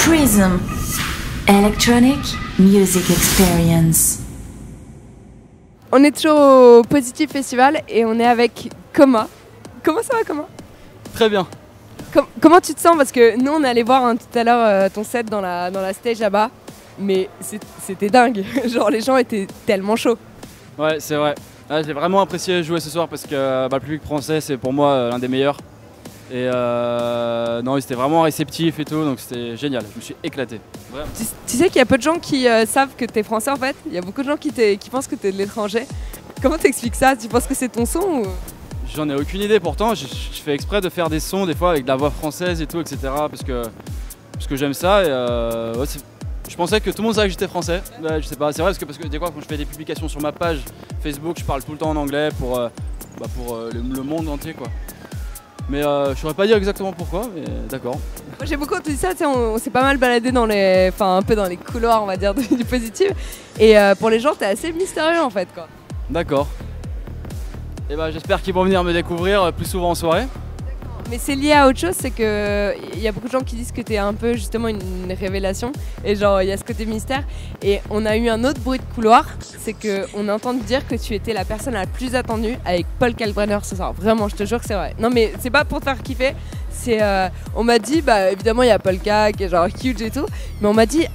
Prism Electronic Music Experience. On est toujours au Positive Festival et on est avec Coma. Comment ça va, Coma? Très bien. Comment tu te sens? Parce que nous on est allé voir tout à l'heure ton set dans la stage là-bas, mais c'était dingue. Genre les gens étaient tellement chauds. Ouais, c'est vrai. Ah, j'ai vraiment apprécié jouer ce soir parce que le public français c'est pour moi l'un des meilleurs. Et non, ils étaient vraiment réceptifs et tout, donc c'était génial. Je me suis éclaté. Vraiment. Tu sais qu'il y a peu de gens qui savent que t'es français en fait. Il y a beaucoup de gens qui pensent que t'es de l'étranger. Comment t'expliques ça? Tu penses que c'est ton son ou... J'en ai aucune idée, pourtant je fais exprès de faire des sons des fois avec de la voix française et tout, etc. Parce que j'aime ça et ouais, je pensais que tout le monde savait que j'étais français. Ouais, je sais pas, c'est vrai parce que des fois quand je fais des publications sur ma page Facebook, je parle tout le temps en anglais pour le monde entier quoi. Mais je saurais pas dire exactement pourquoi, mais d'accord. Moi j'ai beaucoup entendu ça, on s'est pas mal baladé dans un peu dans les couloirs on va dire du Positive. Et pour les gens t'es assez mystérieux en fait quoi. D'accord. Et j'espère qu'ils vont venir me découvrir plus souvent en soirée. Mais c'est lié à autre chose, c'est que il y a beaucoup de gens qui disent que t'es un peu justement une révélation. Et genre il y a ce côté mystère. Et on a eu un autre bruit de couloir, c'est qu'on entend dire que tu étais la personne la plus attendue avec Paul Kalkbrenner ce soir. Vraiment, je te jure que c'est vrai. Non mais c'est pas pour te faire kiffer, c'est on m'a dit, évidemment il y a Paul K qui est genre huge et tout, mais on m'a dit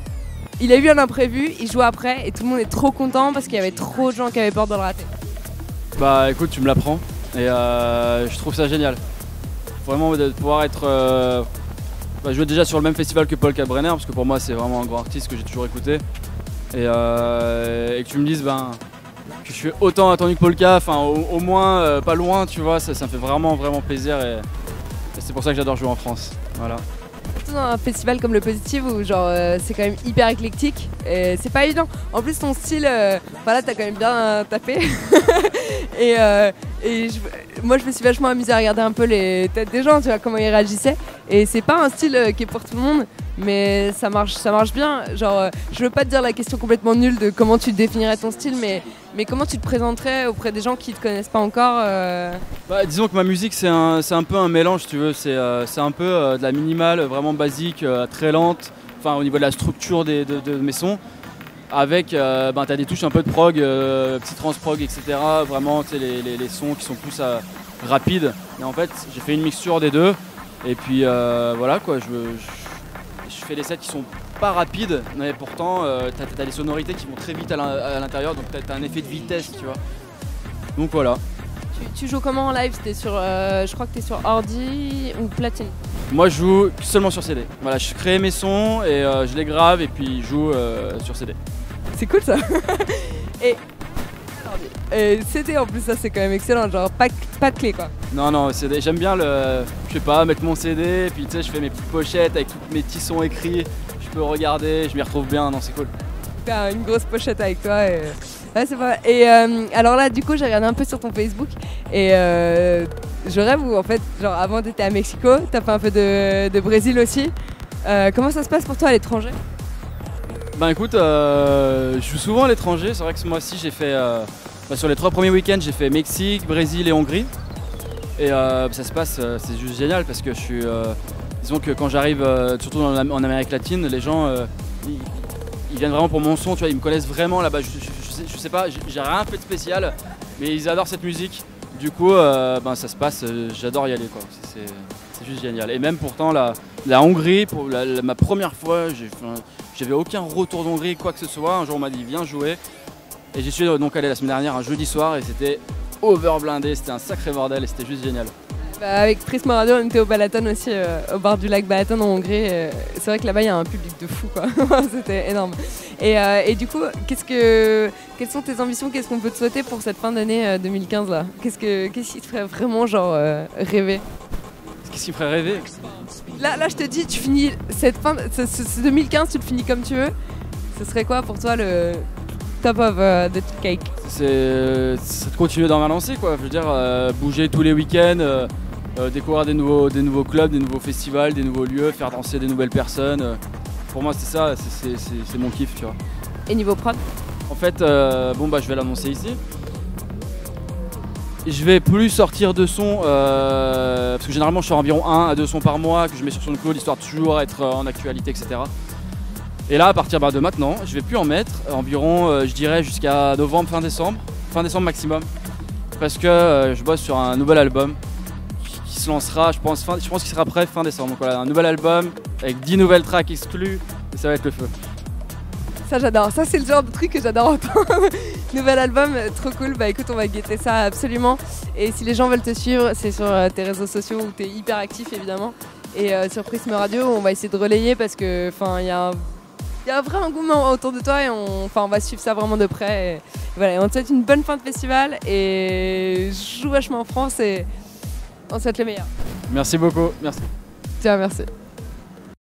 il a eu un imprévu, il joue après et tout le monde est trop content parce qu'il y avait trop de gens qui avaient peur de le rater. Bah écoute, tu me l'apprends et je trouve ça génial. Vraiment de pouvoir être jouer déjà sur le même festival que Paul Kalkbrenner parce que pour moi c'est vraiment un grand artiste que j'ai toujours écouté et que tu me dises que je suis autant attendu que Paul K, enfin au moins pas loin tu vois, ça me fait vraiment plaisir et c'est pour ça que j'adore jouer en France. Voilà. Surtout dans un festival comme le Positive où genre c'est quand même hyper éclectique et c'est pas évident. En plus ton style, voilà t'as quand même bien tapé et moi je me suis vachement amusée à regarder un peu les têtes des gens, tu vois comment ils réagissaient et c'est pas un style qui est pour tout le monde mais ça marche bien. Genre je veux pas te dire la question complètement nulle de comment tu définirais ton style mais comment tu te présenterais auprès des gens qui te connaissent pas encore Disons que ma musique c'est un peu un mélange, tu veux, c'est un peu de la minimale vraiment basique, très lente, enfin au niveau de la structure de mes sons, avec t'as des touches un peu de prog, petit trans-prog, etc. Vraiment les sons qui sont plus rapides. Et en fait j'ai fait une mixture des deux et puis voilà quoi, je fais des sets qui sont pas rapides, mais pourtant t'as des sonorités qui vont très vite à l'intérieur, donc t'as un effet de vitesse, tu vois. Donc voilà. Tu joues comment en live? C'était sur, je crois que t'es sur ordi ou platine? Moi je joue seulement sur CD. Voilà, je crée mes sons et je les grave et puis je joue sur CD. C'est cool ça. et CD en plus, ça c'est quand même excellent, genre pas de clé quoi. Non, CD, j'aime bien je sais pas, mettre mon CD et puis tu sais je fais mes petites pochettes avec tous mes petits sons écrits, je peux regarder, je m'y retrouve bien, non c'est cool. T'as une grosse pochette avec toi et... Ouais, c'est pas... Et alors là, du coup, j'ai regardé un peu sur ton Facebook et je rêve où en fait, genre avant t'étais à Mexico, t'as fait un peu de Brésil aussi. Comment ça se passe pour toi à l'étranger? Écoute, je joue souvent à l'étranger, c'est vrai que ce mois-ci j'ai fait, sur les 3 premiers week-ends, j'ai fait Mexique, Brésil et Hongrie. Et ça se passe, c'est juste génial parce que je suis, disons que quand j'arrive, surtout en Amérique latine, les gens, ils viennent vraiment pour mon son, tu vois, ils me connaissent vraiment là-bas. Je sais pas, j'ai rien fait de spécial, mais ils adorent cette musique. Du coup, ça se passe, j'adore y aller quoi. C'est juste génial. Et même pourtant la Hongrie, pour ma première fois, j'avais aucun retour d'Hongrie, quoi que ce soit. Un jour on m'a dit viens jouer. Et j'y suis donc allé la semaine dernière, un jeudi soir, et c'était overblindé, c'était un sacré bordel et c'était juste génial. Avec Tris Morado, on était au Balaton aussi, au bord du lac Balaton en Hongrie. C'est vrai que là-bas, il y a un public de fou, quoi. C'était énorme. Et du coup, quelles sont tes ambitions? Qu'est-ce qu'on peut te souhaiter pour cette fin d'année 2015 là? Qu'est-ce qui te ferait vraiment genre rêver? Qu'est-ce qui me ferait rêver? Là, je te dis, tu finis ce 2015, tu le finis comme tu veux. Ce serait quoi pour toi le top of the cake? C'est de continuer dans ma lancée, quoi. Je veux dire, bouger tous les week-ends, découvrir des nouveaux clubs, des nouveaux festivals, des nouveaux lieux, faire danser des nouvelles personnes. Pour moi, c'est ça, c'est mon kiff, tu vois. Et niveau prod? En fait, je vais l'annoncer ici. Je vais plus sortir de sons, parce que généralement je sors environ 1 à 2 sons par mois que je mets sur SoundCloud, histoire de toujours être en actualité, etc. Et là, à partir de maintenant, je vais plus en mettre, environ, je dirais, jusqu'à novembre, fin décembre maximum. Parce que je bosse sur un nouvel album qui se lancera, je pense qu'il sera prêt fin décembre. Donc voilà, un nouvel album avec 10 nouvelles tracks exclues, et ça va être le feu. Ça j'adore, ça c'est le genre de truc que j'adore entendre. Nouvel album, trop cool, bah écoute on va guetter ça absolument. Et si les gens veulent te suivre, c'est sur tes réseaux sociaux où tu es hyper actif évidemment. Et sur Prisme Radio, on va essayer de relayer parce que il y a un vrai engouement autour de toi et on va suivre ça vraiment de près. Et voilà, on te souhaite une bonne fin de festival et joue vachement en France et on te souhaite le meilleur. Merci beaucoup, merci. Tiens, merci.